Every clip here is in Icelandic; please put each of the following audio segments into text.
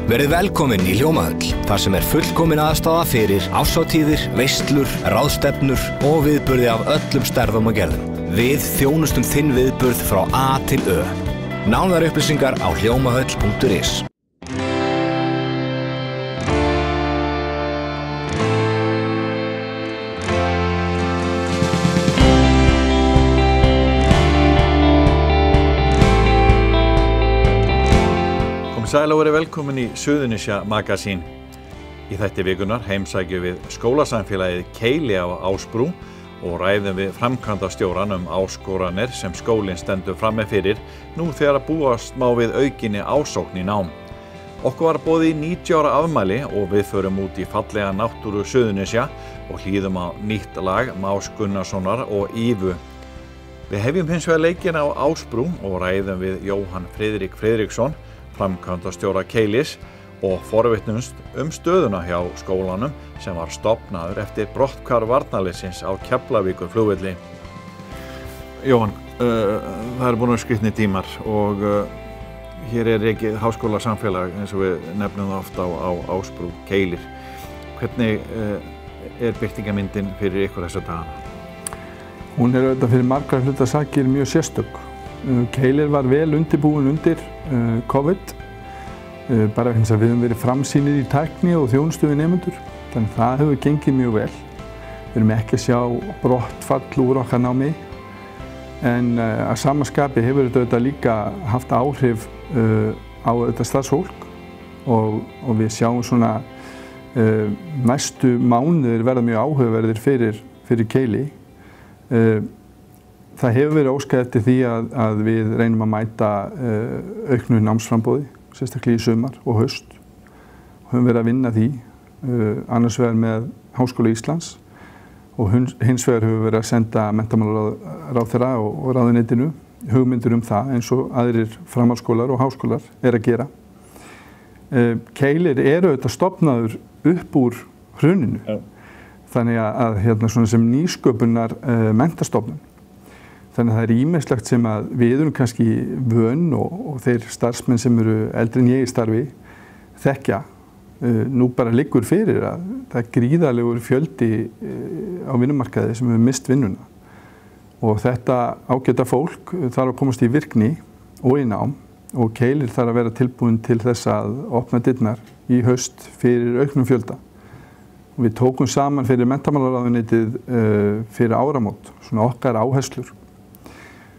Verið velkomin í Hljómahöll, þar sem fullkomin aðstaða fyrir árshátíðir, veislur, ráðstefnur og viðburði af öllum stærðum og gerðum. Við þjónustum þinn viðburð frá A til Ö. Nánari upplýsingar á hljómahöll.is. Sæl og verið velkomin í Suðurnesja Magasín. Í þætti vikunar heimsækjum við skólasamfélagið Keili á Ásbrú og ræðum við framkvæmdastjórann áskoranir sem skólinn stendur frammi fyrir nú þegar búast má við aukinni ásókn í nám. Okkur var boðið 90 ára afmæli og við förum út í fallega náttúru Suðurnesja og hlýðum á nýtt lag Más Gunnarssonar og Ívu. Við hefjum hins vegar leikinn á Ásbrú og ræðum við Jóhann Friðrik Friðriksson, framkvæmdastjóra Keilis og forvitnumst stöðuna hjá skólanum sem var stofnaður eftir brotthvarf varnarliðsins á Keflavíkurflugvelli. Jóhann, það búin skrýtnir tímar og hér rekið háskólasamfélag eins og við nefnum það oft á Ásbrú, Keilir. Hvernig birtingamyndin fyrir ykkur þessa dagana? Hún auðvitað fyrir margar hluta sakir mjög sérstök. Keilir var vel undirbúin undir COVID, bara eins að við höfum verið framsýnir í tækni og þjónustu við nemendur, þannig það hefur gengið mjög vel. Við erum ekki að sjá brottfall úr okkar námi, en að sama skapi hefur þetta líka haft áhrif á þetta starfsfólk og við sjáum svona næstu mánuðir verða mjög áhugaverðir fyrir Keili. Það hefur verið óskað eftir því að við reynum að mæta auknu námsframboði, sérstaklega í sumar og haust. Höfum verið að vinna því, annars vegar með Háskóla Íslands og hins vegar höfum verið að senda menntamálaráðherra og ráðuneytinu hugmyndir það eins og aðrir framhaldsskólar og háskólar að gera. Keilir auðvitað stofnaður upp úr hruninu, þannig að svona sem nýsköpunar menntastofnun. Þannig að það ýmislegt sem að við erum kannski vön og þeir starfsmenn sem eru eldri en ég í starfi þekkja. Nú bara liggur fyrir að það gríðarlegur fjöldi á vinnumarkaði sem hefur mist vinnuna. Og þetta ágæta fólk þarf að komast í virkni og í nám og Keilir þarf að vera tilbúin til þess að opna dyrnar í haust fyrir auknum fjölda. Og við tókum saman fyrir menntamálaráðuneytið fyrir áramót, svona okkar áherslur.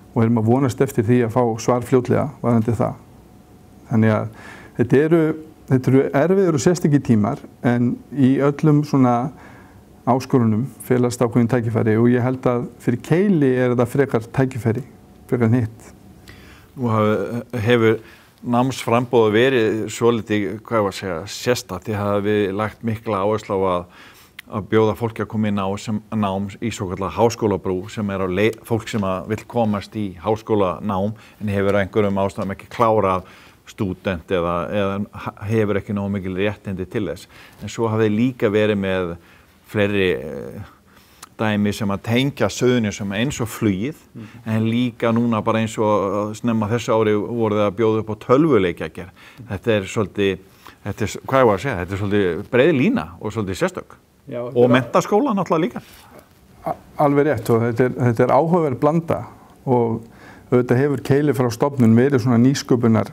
Og erum að vonast eftir því að fá svar fljótlega varðandi það. Þannig að þetta eru erfiðir og sérstakir tímar en í öllum svona áskorunum felast ákveðin tækifæri og ég held að fyrir Keili þetta frekar tækifæri, frekar nýtt. Nú hefur námsframboð verið svolítið, sérstakt. Þið hafið lagt mikla áherslu á að bjóða fólki að koma inn á nám í svokallaða háskólabrú sem fólk sem vill komast í háskólanám en hefur einhverjum ástæðum ekki klárað stúdent eða hefur ekki nógu mikil réttindi til þess. En svo hafið líka verið með fleiri dæmi sem að tengja Suðurnesjum eins og flugið en líka núna bara eins og snemma þessu ári voruð að bjóða upp á tölvuleikjagerð. Þetta svolítið, þetta svolítið breið lína og svolítið sérstök. Já, og menntaskóla náttúrulega líka. Alveg rétt og þetta áhugaverð blanda og auðvitað hefur Keili frá stofnun verið svona nýsköpunar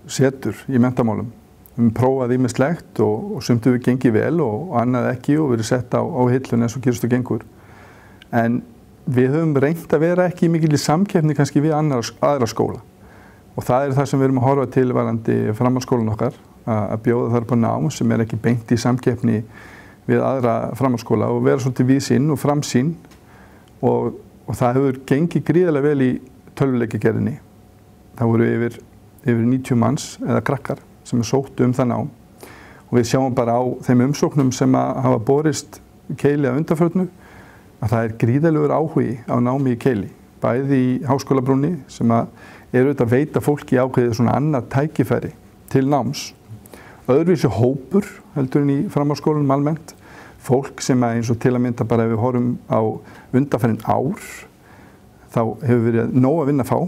setur í menntamálum. Við höfum prófað ýmislegt og sumt hefur gengið vel og annað ekki og verið sett á hillun eins og gerist og gengur. En við höfum reynt að vera ekki mikil í samkeppni kannski við aðra skóla. Og það það sem við erum að horfa til varðandi framhaldsskólan okkar, að bjóða þar på nám sem ekki beint í samkeppni við aðra framhaldsskóla og vera svolítið víðsýn og framsýn og það hefur gengið gríðarlega vel í tölvuleikjagerðinni. Það voru yfir 90 manns eða krakkar sem sóttu það nám og við sjáum bara á þeim umsóknum sem hafa borist Keili að undanförnu að það gríðarlegur áhugi á námi í Keili, bæði í háskólabrúnni sem auðvitað að veita fólki ákveðið svona annað tækifæri til náms. Öðruvísi hópur heldur en í framhaldsskólanum almennt, fólk sem eins og til að mynda bara ef við horfum á undanfarin ár, þá hefur verið nóg að vinna að fá,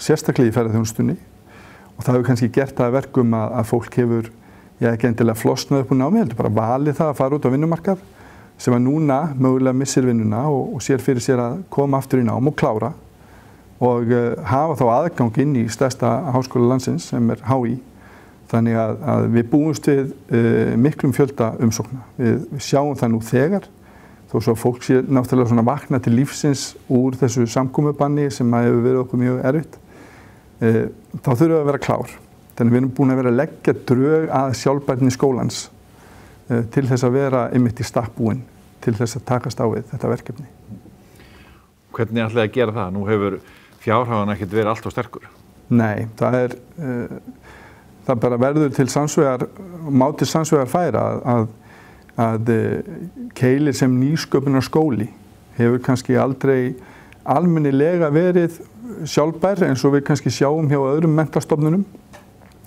sérstaklega í ferðaþjónustunni og það hefur kannski gert það að verkum að fólk hefur ég hef ekki endilega flosnað upp úr námi, heldur bara valið það að fara út á vinnumarkað sem að núna mögulega missir vinnuna og sér fyrir sér að koma aftur í nám og klára og hafa þá aðgang inn í stærsta háskóla landsins sem HÍ. Þannig að við búumst við miklum fjölda umsókna. Við sjáum það nú þegar, þó svo að fólk sé náttúrulega svona vakna til lífsins úr þessu samkomubanni sem hefur verið okkur mjög erfitt. Þá þurfum við að vera klár. Þannig við erum búin að vera að leggja drög að sjálfbærni skólans til þess að vera einmitt í stakk búin, til þess að takast á við þetta verkefni. Hvernig ætlaði að gera það? Nú hefur fjárhagan ekkert verið allt of sterkur. Nei, það bara verður til samsvegar, má til samsvegar færa að Keilir sem nýsköpunarskóli hefur kannski aldrei almennilega verið sjálfbær eins og við kannski sjáum hjá öðrum menntastofnunum.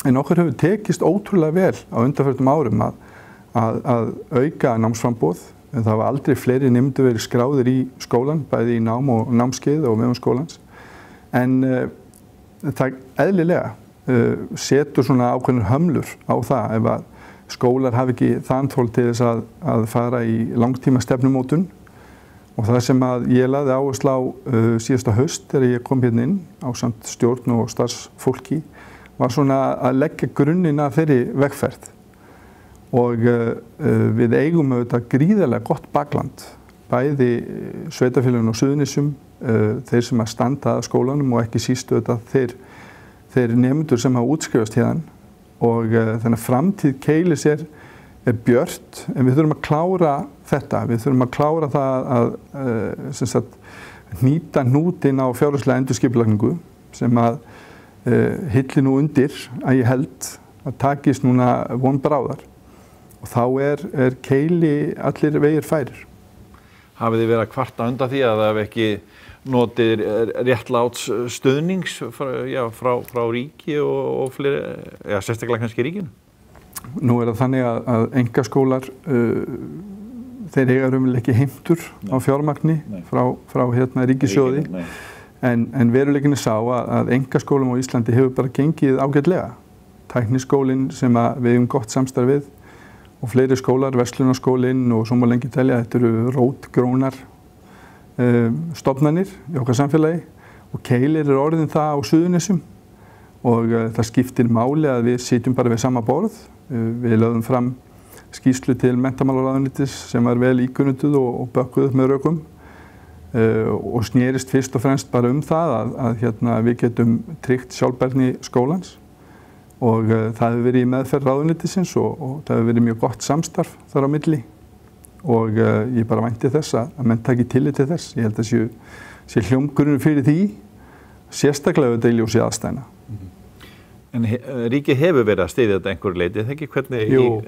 En okkur hefur tekist ótrúlega vel á undanförnum árum að auka námsframboð. En það hafa aldrei fleiri nemendur verið skráðir í skólan, bæði í nám og námskeið og meðan skólans. En það eðlilega setur svona ákveðnar hömlur á það ef að skólar hafi ekki þanþol til þess að fara í langtíma stefnumótun og það sem að ég lagði áherslu á síðasta haust þegar ég kom hérna inn ásamt stjórn og starfsfólki var svona að leggja grunninn að þeirri vegferð og við eigum auðvitað gríðarlega gott bakland bæði sveitarfélögin á Suðurnesjum, þeir sem að standa að skólanum og ekki síst auðvitað þeir nemendur sem hafa útskrifast hérna og þannig að framtíð Keilis er björt en við þurfum að klára þetta, við þurfum að klára það að hnýta hnútinn á fjárhagslega endurskipulagningu sem að hilli nú undir að ég held að takist núna von bráðar og þá er Keili allir vegir færir. Hafið þið verið að kvarta undan því að það hef ekki notið réttláts stuðnings frá ríki og fleiri, sérstaklega kannski ríkinu? Nú það þannig að einkaskólar, þeir eiga raunverulega ekki heimtur á fjármagni frá ríkissjóði, en veruleikinni sá að einkaskólum á Íslandi hefur bara gengið ágætlega. Tækniskólinn sem við eigum gott samstarf við og fleiri skólar, verslunarskólinn og svo má lengi telja, þetta eru rótgrónar stofnanir í okkar samfélagi og Keilir orðin það á Suðurnesjum og það skiptir máli að við sitjum bara við sama borð. Við lögðum fram skýrslu til menntamálaráðuneytis sem var vel ígrunduð og bökkuð upp með rökum og snerist fyrst og fremst bara það að við getum tryggt sjálfbærni skólans og það hefur verið í meðferð ráðuneytisins og það hefur verið mjög gott samstarf þar á milli. Og ég bara vænti þess að menn taki tillit til þess. Ég held að sé hljómgrunnur fyrir því, sérstaklega auðvitað í ljósi aðstæðna. En ríkið hefur verið að styðja þetta einhverju leyti, eða ekki? Hvernig,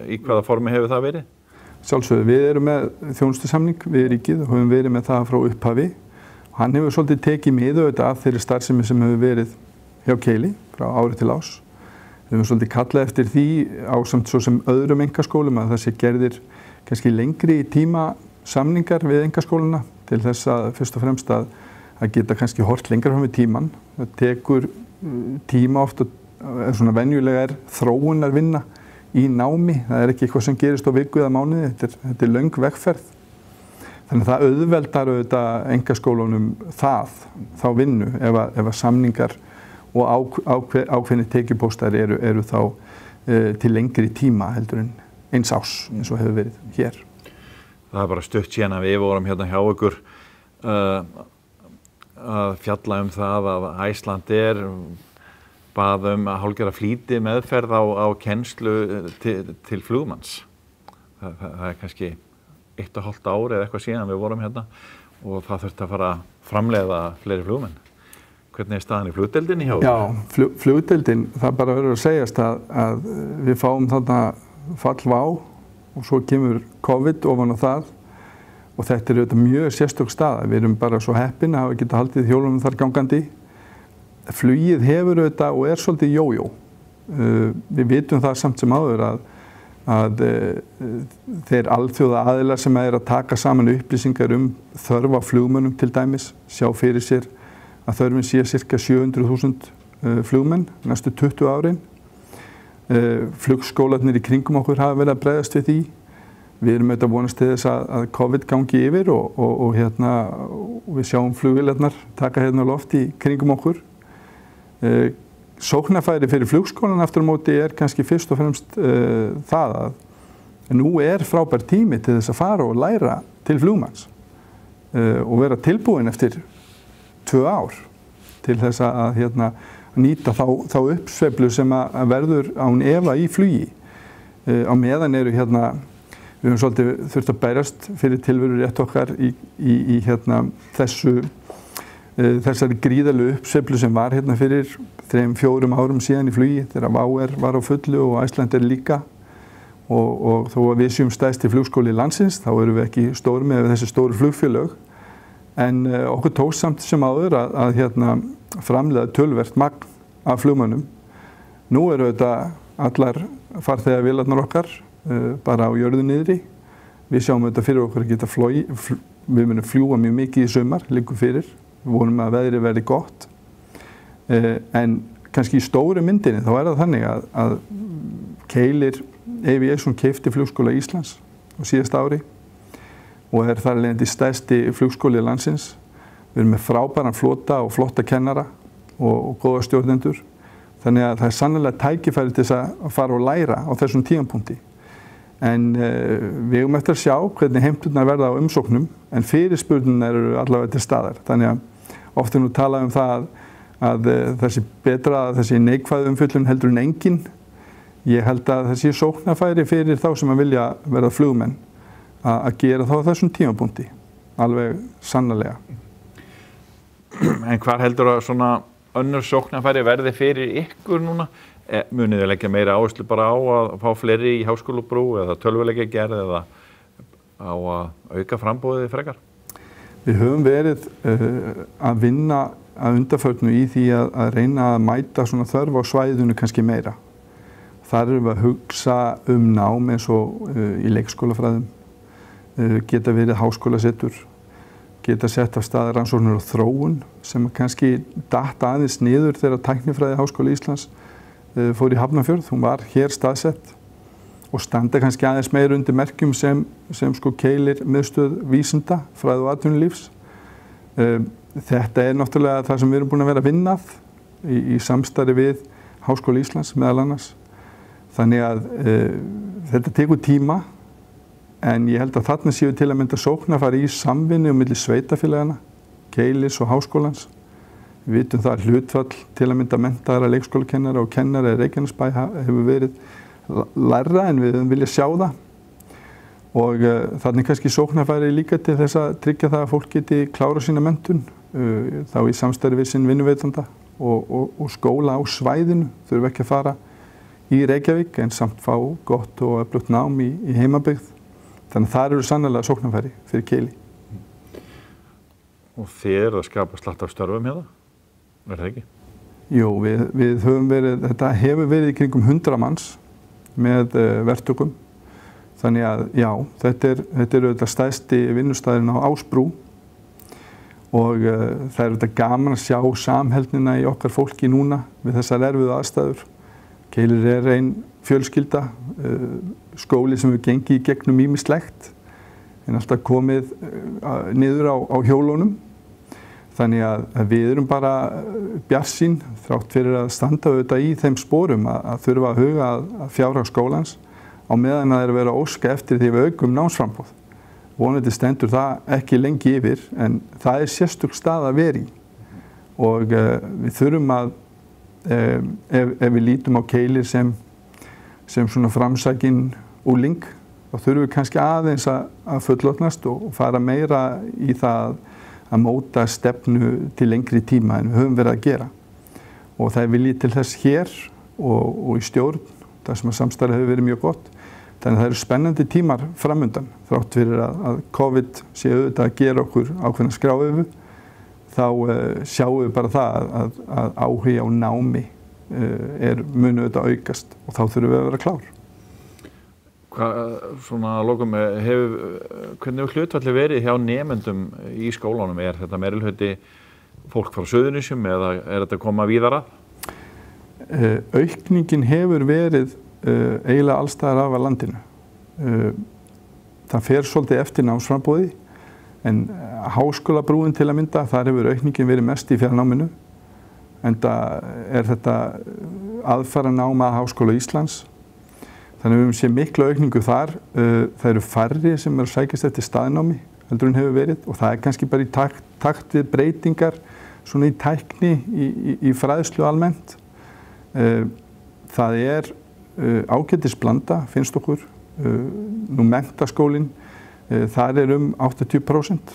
í hvaða formi hefur það verið? Sjálfsögðu, við erum með þjónustusamning við ríkið og höfum verið með það frá upphafi. Og hann hefur svolítið tekið mið auðvitað af þeirri starfsemi sem hefur verið hjá Keili frá ári til árs. Við höfum svolítið kallað eftir því ásamt svo sem öðrum einkaskólum að það sé gerðir kannski lengri tíma samningar við einkaskólana til þess að fyrst og fremst að geta kannski hort lengra fram við tíman. Það tekur tíma oft og svona venjulega þróunarvinna í námi. Það er ekki eitthvað sem gerist á viku eða mánuði, þetta er löng vegferð. Þannig að það auðveldar auðvitað einkaskólunum þá vinnu ef að samningar og ákveðnir tekjupóstar eru þá til lengri tíma heldur en eins árs eins og hefur verið hér. Það er bara stutt síðan að við vorum hérna hjá ykkur að fjalla það að Icelandair bað að hálfgerða flýti meðferð á kennslu til flugmanns. Það er kannski 1,5 ár eða eitthvað síðan við vorum hérna og það þurfti að fara að framleiða fleiri flugmenn. Hvernig er staðan í flugdeildinni hjá? Já, flugdeildin, það bara verður að segjast að við fáum þarna fallvá og svo kemur COVID ofan á það og þetta er auðvitað mjög sérstök staða. Við erum bara svo heppin að hafa getað haldið hjólunum þar gangandi. Flugið hefur auðvitað og er svolítið jójó. Við vitum það samt sem áður að þeir alþjóða aðilar sem að taka saman upplýsingar þörf á flugmönnum til dæmis sjá fyrir sér að þörfin sé cirka 700.000 flugmenn næstu 20 árin. Flugskólarnir í kringum okkur hafa verið að bregðast við því. Við erum auðvitað vonast til þess að COVID gangi yfir og við sjáum flugvélarnar taka hérna loft í kringum okkur. Sóknarfæri fyrir flugskólan aftur á móti kannski fyrst og fremst það að nú frábær tími til þess að fara og læra til flugmanns og vera tilbúin eftir 2 ár til þess að nýta þá uppsveiflu sem að verður án efa í flugi. Á meðan við höfum svolítið þurft að berjast fyrir tilveru rétt okkar í þessari gríðarlegu uppsveiflu sem var fyrir 3-4 árum síðan í flugi þegar WOW var á fullu og Icelandair líka og þó að við séum stærsti flugskóli landsins þá erum við ekki stóri með þessi stóru flugfélög en okkur tókst samt sem áður að framleiða töluvert magn af flugmönnum. Nú eru þetta allar farþegavélarnar okkar bara á jörðu niðri. Við sjáum þetta fyrir okkur að geta við munum fljúga mjög mikið í sumar, liggur fyrir. Við vonum að veðrið verði gott. En kannski í stóru myndinni þá það þannig að Keilir Aviation keypti Flugskóla Íslands á síðasta ári og þar af leiðandi stærsti flugskóli landsins. Við erum með frábæran flota og flotta kennara og góða stjórnendur. Þannig að það sannarlega tækifæri til þess að fara og læra á þessum tímapunkti. En við eigum eftir að sjá hvernig heimturnar verða á umsóknum en fyrirspurningar eru allavega til staðar. Þannig að oft nú talað það að þessi betra, þessi neikvæð umfjöllun heldur en engin. Ég held að þessi sóknarfæri fyrir þá sem að vilja verða flugmenn að gera þá á þessum tímapunkti. Alveg sannarlega. En hvar heldur að svona önnur sóknarfæri verði fyrir ykkur núna? Munið þið leggja meira áherslu bara á að fá fleiri í háskólabrú eða tölvuleikjagerð eða á að auka framboðið frekar? Við höfum verið að vinna að undanförnu í því að reyna að mæta svona þörf á svæðinu kannski meira. Þar erum við að hugsa nám eins og í leikskólafræðum, geta verið háskólasetur, geta sett af stað rannsóknir og þróun sem kannski datt aðeins niður þegar Tæknifræði Háskóli Íslands fór í Hafnarfjörð. Hún var hér staðsett og standa kannski aðeins meira undir merkjum sem Keilir miðstöð vísinda, fræði og atvinnulífs. Þetta náttúrulega það sem við erum búin að vera að vinna í samstarfi við Háskóli Íslands meðal annars. Þannig að þetta tekur tíma en ég held að þarna séu til að mynda sóknarfæri í samvinnu milli sveitafélagana, Keilis og Háskólans. Við vitum það að hlutfall til að mynda menntaðra leikskólakennara og kennara í Reykjanesbæ hefur verið lægra en við vilja sjá það. Og þannig kannski sóknarfæri líka til þess að tryggja það að fólk geti klára sína menntun, þá í samstarfi við sinn vinnuveitanda og skóla á svæðinu. Þurfum ekki að fara í Reykjavík en samt fá gott og öflugt nám í heimabyggð. Þannig að það eru sannarlega sóknarfæri fyrir Keili. Og þið að skapa slatt af störfum hérna? Er það ekki? Jú, við höfum verið, þetta hefur verið í kringum 100 manns með verktökum. Þannig að já, þetta er auðvitað stærsti vinnustæðurinn á Ásbrú og það er auðvitað gaman að sjá samheldnina í okkar fólki núna við þessar erfiðu aðstæður. Keilir er ein fjölskylda, skóli sem við gengi í gegnum ýmislegt en alltaf komið niður á hjólunum. Þannig að við erum bara bjartsýn þrátt fyrir að standa auðvitað í þeim sporum að þurfa að huga að fjárhag skólans á meðan að það er að vera að óska eftir því við aukum námsframboð. Vonandi stendur það ekki lengi yfir en það er sérstök stað að vera í og við þurfum að ef við lítum á Keilir sem svona framsækin úling þá þurfum við kannski aðeins að fullorðnast og fara meira í það að móta stefnu til lengri tíma en við höfum verið að gera. Og það er viljið til þess hér og í stjórn, þar sem að samstarfið hefur verið mjög gott. Þannig að það eru spennandi tímar framundan. Þrátt fyrir að COVID sé auðvitað að gera okkur ákveðna skráöfu, þá sjáum við bara það að áhugi á námi muni auðvitað aukast og þá þurfum við að vera klár. Svona að lokum, hvernig hefur hlutfalli verið hjá nemendum í skólanum? Er þetta meirihluti fólk frá Suðurnesjum eða er þetta að koma víðar að? Aukningin hefur verið eiginlega allstaðar af landinu. Það fer svolítið eftir námsframboði, en háskólabrúin til að mynda, þar hefur aukningin verið mest í fjarnáminu, enda þetta aðfaranám að Háskóla Íslands. Þannig við höfum séð mikla aukningu þar. Það eru færri sem eru að sækjast eftir staðnámi heldur en hefur verið, og það kannski bara í takt við breytingar svona í tækni í fræðslu almennt. Það ágætisblanda, finnst okkur. Nú menntaskólinn, þar 80%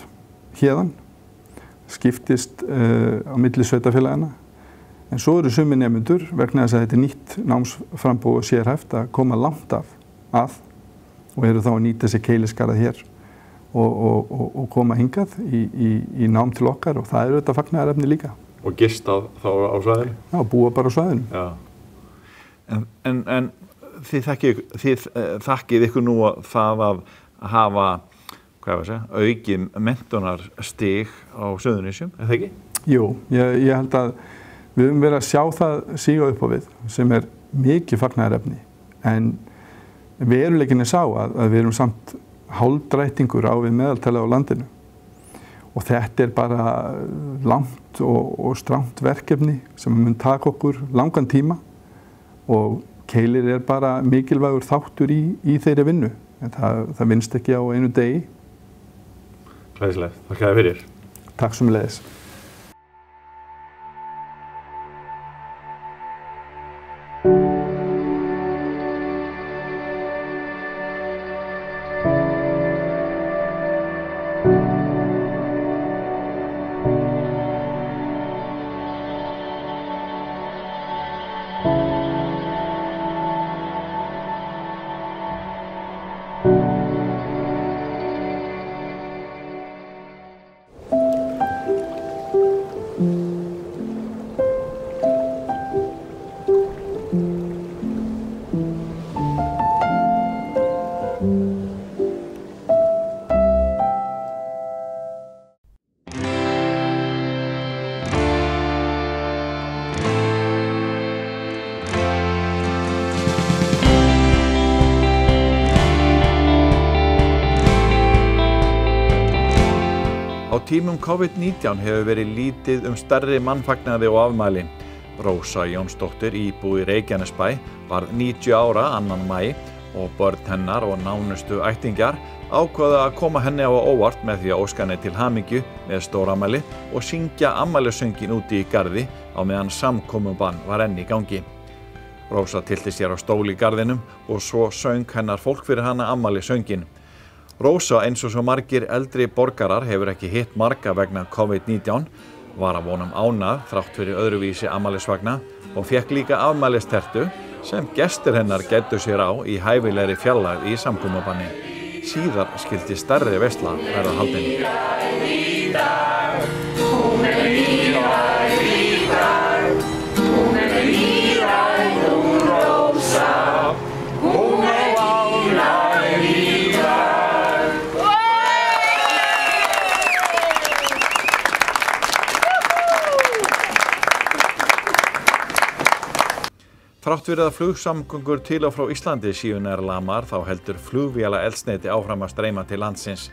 héðan, skiptist á milli sveitarfélagana. En svo eru sumir nemendur, vegna þess að þetta nýtt námsframboð og sérhæft að koma langt að og eru þá að nýta sér keiliskarað hér og koma hingað í nám til okkar, og það þetta fagnaðarefni líka. Og gistað þá á svæðinu? Já, búa bara á svæðinu. Já. En þið þakkið ykkur nú það að hafa, aukið menntunarstig á Suðurnesjum, það ekki? Jú, ég held að við höfum verið að sjá það síga upp á við, sem mikið fagnaðarefni, en veruleikinn sá að við erum samt hálfdrættingur á við meðaltalið á landinu, og þetta bara langt og strangt verkefni sem mun taka okkur langan tíma, og Keilir bara mikilvægur þáttur í þeirri vinnu, en það vinnst ekki á einu degi. Glæsilegt, þakka þér fyrir. Takk sömuleiðis. Á tímum COVID-19 hefur verið lítið stærri mannfagnaði og afmæli. Rósa Jónsdóttir, íbúi í Reykjanesbæ, varð 90 ára 2. maí og börn hennar og nánustu ættingjar ákváðu að koma henni á óvart með því að óska henni til hamingju með stórafmæli og syngja afmælissönginn úti í garði á meðan samkomubann var enn í gangi. Rósa tyllti sér á stól í garðinum og svo söng hennar fólk fyrir hana afmælissönginn. Rósa, eins og svo margir eldri borgarar, hefur ekki hitt marga vegna COVID-19, var að vonum ánað þrátt fyrir öðruvísi afmælisvagna og fékk líka afmælistertu sem gestir hennar gæddu sér á í hæfilegri fjarlægð í samkomubanni. Síðar skyldi stærri veisla verða haldin. Þrátt fyrir að flugsamgöngur til og frá Íslandi séu nær lamar, þá heldur flugvélaeldsneyti áfram að streyma til landsins.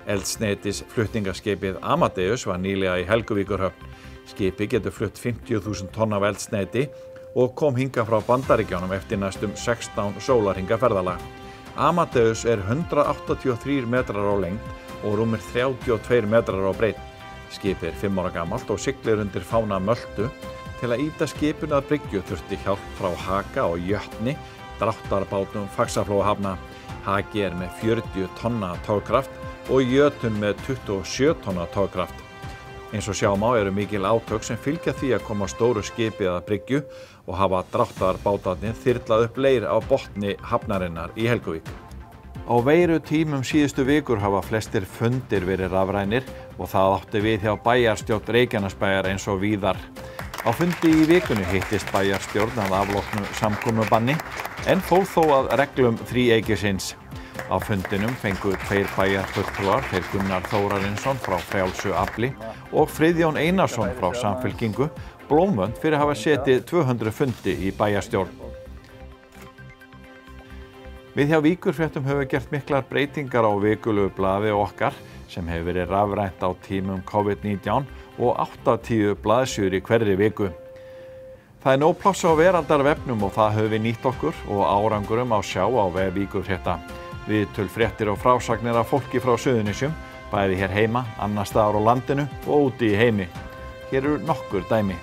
Eldsneytisflutningaskipið Amadeus var nýlega í Helguvíkurhöfn. Skipið getur flutt 50.000 tonn af eldsneyti og kom hingað frá Bandaríkjunum eftir næstum 16 sólarhringa ferðalag. Amadeus 183 metrar á lengd og rúmir 32 metrar á breidd. Skipið 5 ára gamalt og siglir undir fána Möltu. Til að ýta skipinu að bryggju þurfti hjálp frá Haka og Jötni, dráttarbátum Faxaflóahafna. Haki með 40 tonna togkraft og Jötun með 27 tonna togkraft. Eins og sjá má eru mikil átök sem fylgja því að koma stóru skipið að bryggju og hafa dráttarbátarnir þyrlað upp leir á botni hafnarinnar í Helguvík. Á veirutímum síðustu vikur hafa flestir fundir verið rafrænir og það átti við hjá bæjarstjórn Reykjanesbæjar eins og víðar. Á fundi í vikunni hittist bæjarstjórn að afloknu samkomubanni en fór þó að reglum þríeykisins. Á fundinum fengu 2 bæjarfulltrúar, þeir Gunnar Þórarinsson frá Frjálsu afli og Friðjón Einarsson frá Samfylkingu blómvönd fyrir að hafa setið 200 fundi í bæjarstjórn. Við hjá Víkurfréttum höfum gert miklar breytingar á vikulegu blaði okkar sem hefur verið rafrænt á tímum COVID-19 og 80 blaðsjur í hverri viku. Það er nóg pláss á veraldarvefnum og það höfum við nýtt okkur og árangurum á sjá á vef Víkurfrétta. Viðtöl, fréttir og frásagnir af fólki frá Suðurnesjum, bæði hér heima, annars staðar á landinu og úti í heimi. Hér eru nokkur dæmi.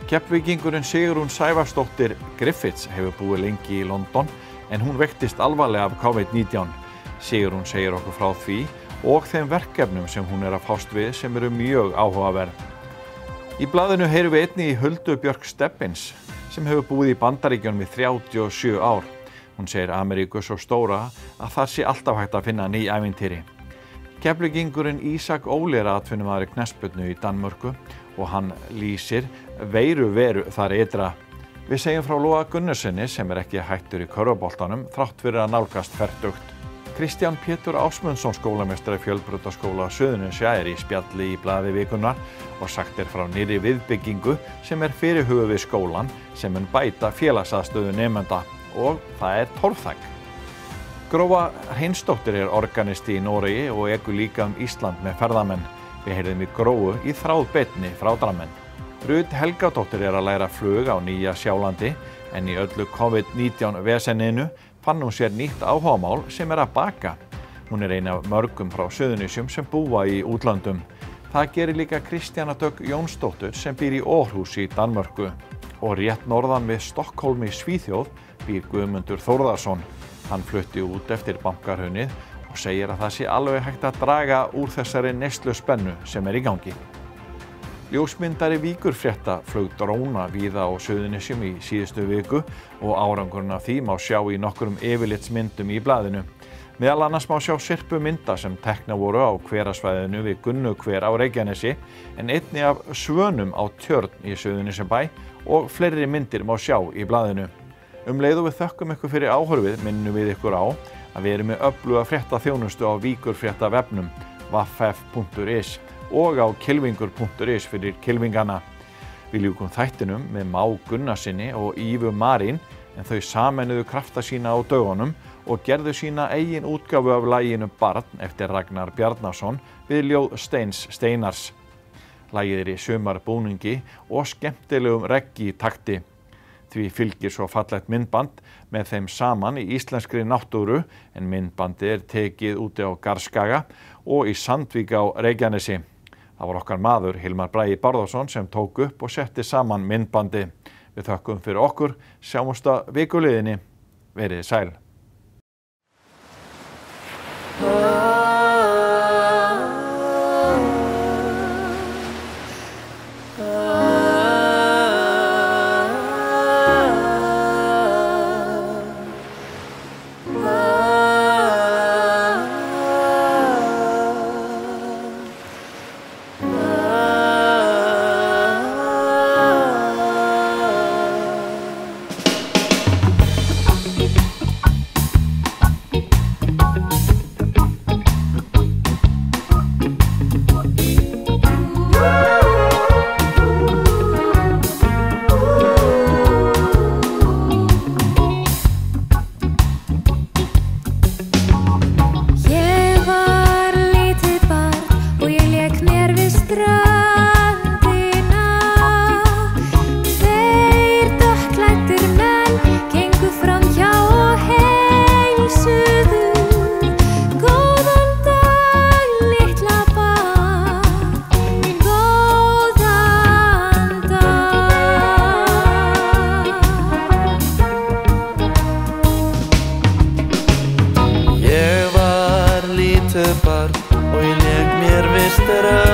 Keflvíkingurinn Sigrún Sævarsdóttir Griffiths hefur búið lengi í London en hún veiktist alvarlega af COVID-19. Sigrún segir okkur frá því og þeim verkefnum sem hún er að fást við sem eru mjög áhugaverð. Í blaðinu heyrum við einnig í Huldu Björk Stebbins sem hefur búið í Bandaríkjunum í 37 ár. Hún segir Ameríku svo stóra að það sé alltaf hægt að finna ný ævintýri. Keflvíkingurinn Ísak Óli er atvinnumaður í knattspyrnu í Danmörku og hann lýsir veru þar ytra. Við segjum frá Loga Gunnarssoni sem er ekki hættur í körfuboltanum þrátt fyrir að nálgast fertugt. Kristján Pétur Ásmundsson skólameistari Fjölbrautaskóla Suðurnesja er í spjalli í blaði vikunnar og sagt er frá nýrri viðbyggingu sem er fyrirhuguð við skólann sem mun bæta félagsaðstöðu nemenda og það er torfþak. Gróa Hreinsdóttir er organisti í Noregi og ekur líka Ísland með ferðamenn. Við heyrðum í Gróu í þráðbeinni frá Drammen. Rut Helgadóttir er að læra flug á Nýja Sjálandi en í öllu COVID-19 vesenninu fann hún sér nýtt áhugamál sem er að baka. Hún er ein af mörgum frá Suðurnesjum sem búa í útlöndum. Það gerir líka Kristjana Dögg Jónsdóttir sem býr í Aarhus í Danmörku. Og rétt norðan við Stokkólm í Svíþjóð býr Guðmundur Þórðarsson. Hann flutti út eftir bankahrunið og segir að það sé alveg hægt að draga úr þessari neysluspennu sem er í gangi. Ljósmyndari Víkurfrétta flaug dróna víða á Suðurnesjum í síðustu viku og árangurinn af því má sjá í nokkrum yfirlitsmyndum í blaðinu. Meðal annars má sjá syrpumynda sem tekna voru á hverasvæðinu við Gunnuhver á Reykjanesi en einnig af svönum á Tjörn í Suðurnesjabæ og fleiri myndir má sjá í blaðinu. Leið og við þökkum ykkur fyrir áhorfið minnum við ykkur á að við erum með öfluga fréttaþjónustu á Víkurfréttavefnum vaff.is og á kylfingur.is fyrir kylfingana. Við ljúkum þættinum með Má Gunnarssoni og Ívu Marín en þau sameinuðu krafta sína á dögunum og gerðu sína eigin útgáfu af laginu Barn eftir Ragnar Bjarnason við ljóð Steins Steinars. Lagið er í sumarbúningi og skemmtilegum reggi takti. Því fylgir svo fallegt myndband með þeim saman í íslenskri náttúru en myndbandið er tekið úti á Garðskaga og í Sandvík á Reykjanesi. Það var okkar maður Hilmar Bragi Bárðarson sem tók upp og setti saman myndbandi. Við þökkum fyrir okkur, sjáumst að vikuliðinni. Verið sæl. Barn og ég lék mér við ströndina.